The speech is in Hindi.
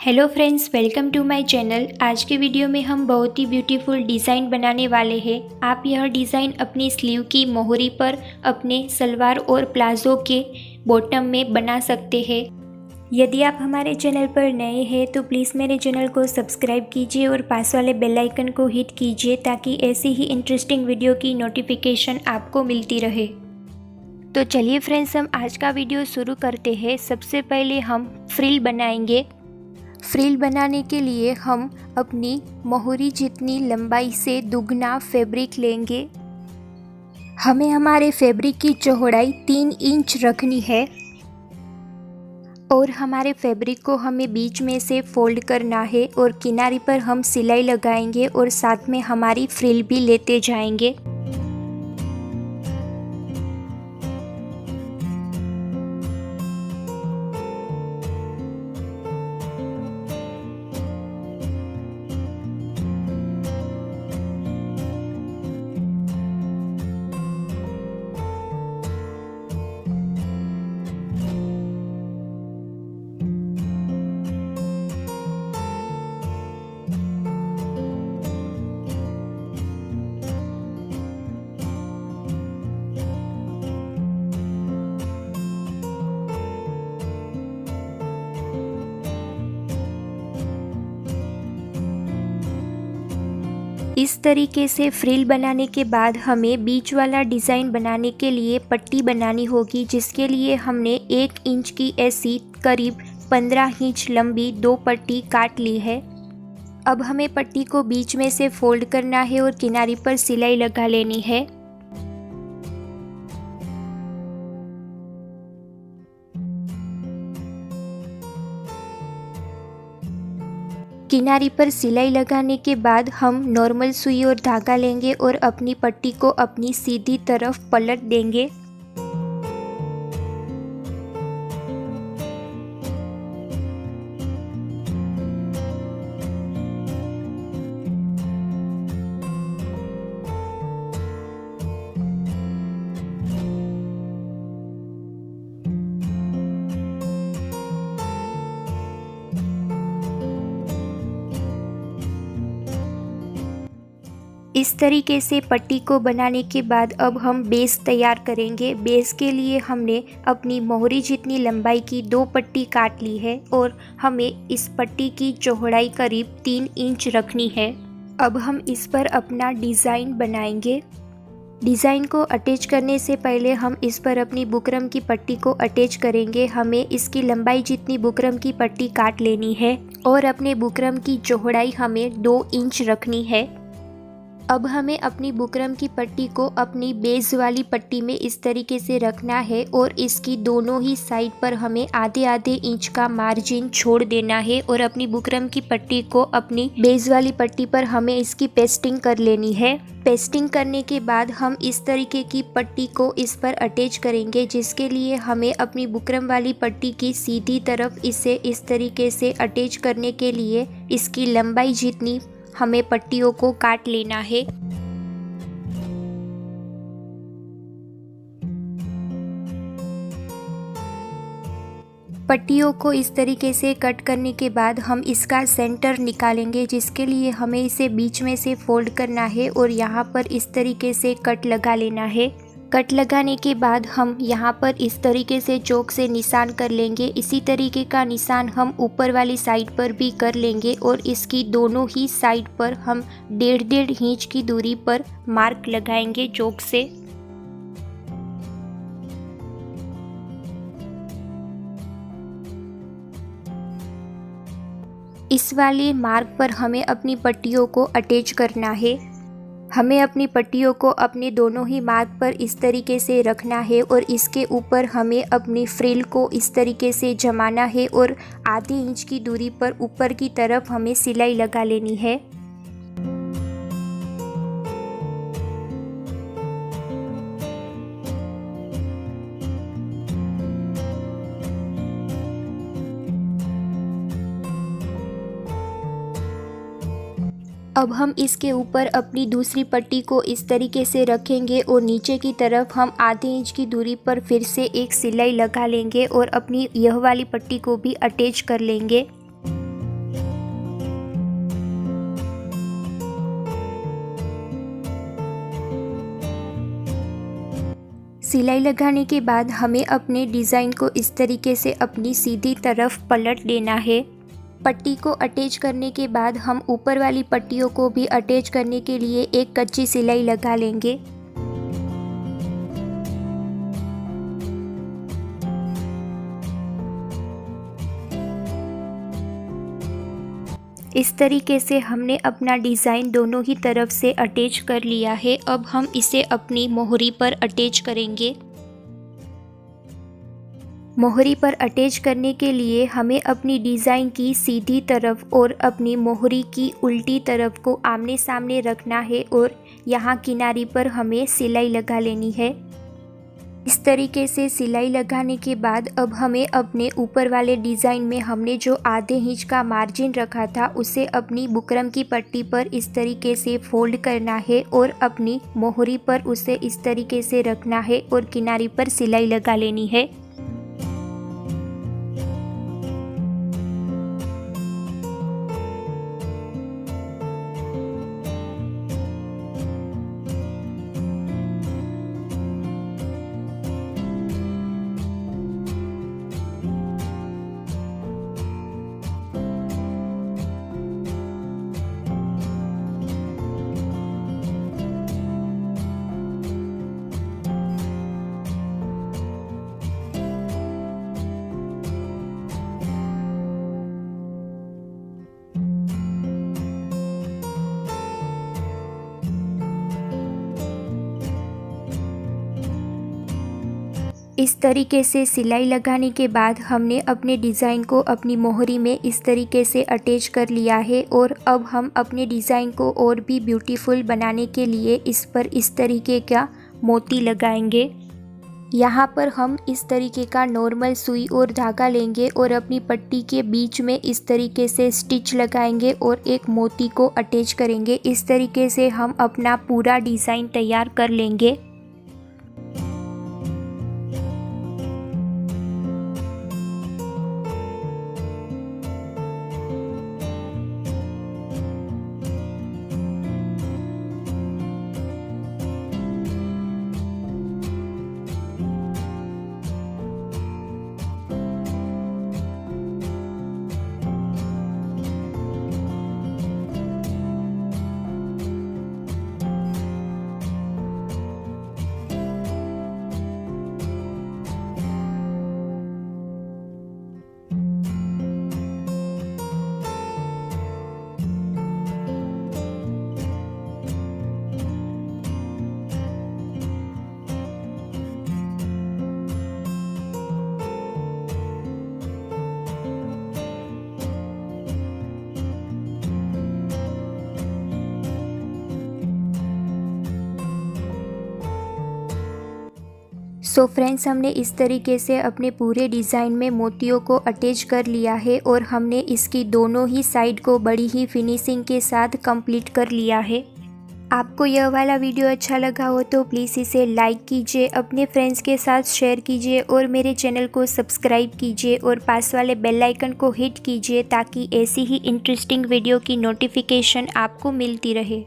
Hello friends, welcome to my channel. आज के वीडियो में हम बहुत ही ब्यूटीफुल डिज़ाइन बनाने वाले हैं। आप यह डिज़ाइन अपनी स्लीव की मोहरी पर, अपने सलवार और प्लाजो के बॉटम में बना सकते हैं। यदि आप हमारे चैनल पर नए हैं तो प्लीज़ मेरे चैनल को सब्सक्राइब कीजिए और पास वाले बेल आइकन को हिट कीजिए ताकि ऐसी ही इंटरेस्टिंग वीडियो की नोटिफिकेशन आपको मिलती रहे। तो चलिए फ्रेंड्स, हम आज का वीडियो शुरू करते हैं। सबसे पहले हम फ्रिल बनाएंगे। फ्रिल बनाने के लिए हम अपनी मोहरी जितनी लंबाई से दुगना फैब्रिक लेंगे। हमें हमारे फैब्रिक की चौड़ाई 3 इंच रखनी है और हमारे फैब्रिक को हमें बीच में से फोल्ड करना है और किनारे पर हम सिलाई लगाएंगे और साथ में हमारी फ्रिल भी लेते जाएंगे। इस तरीके से फ्रिल बनाने के बाद हमें बीच वाला डिज़ाइन बनाने के लिए पट्टी बनानी होगी, जिसके लिए हमने 1 इंच की ऐसी करीब 15 इंच लंबी 2 पट्टी काट ली है। अब हमें पट्टी को बीच में से फोल्ड करना है और किनारे पर सिलाई लगा लेनी है। किनारी पर सिलाई लगाने के बाद हम नॉर्मल सुई और धागा लेंगे और अपनी पट्टी को अपनी सीधी तरफ पलट देंगे। इस तरीके से पट्टी को बनाने के बाद अब हम बेस तैयार करेंगे। बेस के लिए हमने अपनी मोहरी जितनी लंबाई की 2 पट्टी काट ली है और हमें इस पट्टी की चौड़ाई करीब 3 इंच रखनी है। अब हम इस पर अपना डिज़ाइन बनाएंगे। डिज़ाइन को अटैच करने से पहले हम इस पर अपनी बुकरम की पट्टी को अटैच करेंगे। हमें इसकी लंबाई जितनी बुकरम की पट्टी काट लेनी है और अपने बुकरम की चौड़ाई हमें 2 इंच रखनी है। अब हमें अपनी बुकरम की पट्टी को अपनी बेस वाली पट्टी में इस तरीके से रखना है और इसकी दोनों ही साइड पर हमें आधे आधे इंच का मार्जिन छोड़ देना है और अपनी बुकरम की पट्टी को अपनी बेस वाली पट्टी पर हमें इसकी पेस्टिंग कर लेनी है। पेस्टिंग करने के बाद हम इस तरीके की पट्टी को इस पर अटैच करेंगे, जिसके लिए हमें अपनी बुकरम वाली पट्टी की सीधी तरफ इसे इस तरीके से अटैच करने के लिए इसकी लंबाई जितनी हमें पट्टियों को काट लेना है। पट्टियों को इस तरीके से कट करने के बाद हम इसका सेंटर निकालेंगे, जिसके लिए हमें इसे बीच में से फोल्ड करना है और यहाँ पर इस तरीके से कट लगा लेना है। कट लगाने के बाद हम यहाँ पर इस तरीके से चौक से निशान कर लेंगे। इसी तरीके का निशान हम ऊपर वाली साइड पर भी कर लेंगे और इसकी दोनों ही साइड पर हम 1.5 इंच की दूरी पर मार्क लगाएंगे चौक से। इस वाले मार्क पर हमें अपनी पट्टियों को अटैच करना है। हमें अपनी पट्टियों को अपने दोनों ही मार्क पर इस तरीके से रखना है और इसके ऊपर हमें अपनी फ्रिल को इस तरीके से जमाना है और आधे इंच की दूरी पर ऊपर की तरफ हमें सिलाई लगा लेनी है। अब हम इसके ऊपर अपनी दूसरी पट्टी को इस तरीके से रखेंगे और नीचे की तरफ हम आधे इंच की दूरी पर फिर से एक सिलाई लगा लेंगे और अपनी यह वाली पट्टी को भी अटैच कर लेंगे। सिलाई लगाने के बाद हमें अपने डिज़ाइन को इस तरीके से अपनी सीधी तरफ पलट देना है। पट्टी को अटैच करने के बाद हम ऊपर वाली पट्टियों को भी अटैच करने के लिए एक कच्ची सिलाई लगा लेंगे। इस तरीके से हमने अपना डिज़ाइन दोनों ही तरफ से अटैच कर लिया है। अब हम इसे अपनी मोहरी पर अटैच करेंगे। मोहरी पर अटैच करने के लिए हमें अपनी डिज़ाइन की सीधी तरफ और अपनी मोहरी की उल्टी तरफ को आमने सामने रखना है और यहाँ किनारी पर हमें सिलाई लगा लेनी है। इस तरीके से सिलाई लगाने के बाद अब हमें अपने ऊपर वाले डिज़ाइन में हमने जो आधे इंच का मार्जिन रखा था उसे अपनी बुकरम की पट्टी पर इस तरीके से फोल्ड करना है और अपनी मोहरी पर उसे इस तरीके से रखना है और किनारी पर सिलाई लगा लेनी है। इस तरीके से सिलाई लगाने के बाद हमने अपने डिज़ाइन को अपनी मोहरी में इस तरीके से अटैच कर लिया है और अब हम अपने डिज़ाइन को और भी ब्यूटीफुल बनाने के लिए इस पर इस तरीके का मोती लगाएंगे। यहाँ पर हम इस तरीके का नॉर्मल सुई और धागा लेंगे और अपनी पट्टी के बीच में इस तरीके से स्टिच लगाएंगे और एक मोती को अटैच करेंगे। इस तरीके से हम अपना पूरा डिज़ाइन तैयार कर लेंगे। सो फ्रेंड्स, हमने इस तरीके से अपने पूरे डिज़ाइन में मोतियों को अटैच कर लिया है और हमने इसकी दोनों ही साइड को बड़ी ही फिनिशिंग के साथ कंप्लीट कर लिया है। आपको यह वाला वीडियो अच्छा लगा हो तो प्लीज़ इसे लाइक कीजिए, अपने फ्रेंड्स के साथ शेयर कीजिए और मेरे चैनल को सब्सक्राइब कीजिए और पास वाले बेल आइकन को हिट कीजिए ताकि ऐसी ही इंटरेस्टिंग वीडियो की नोटिफिकेशन आपको मिलती रहे।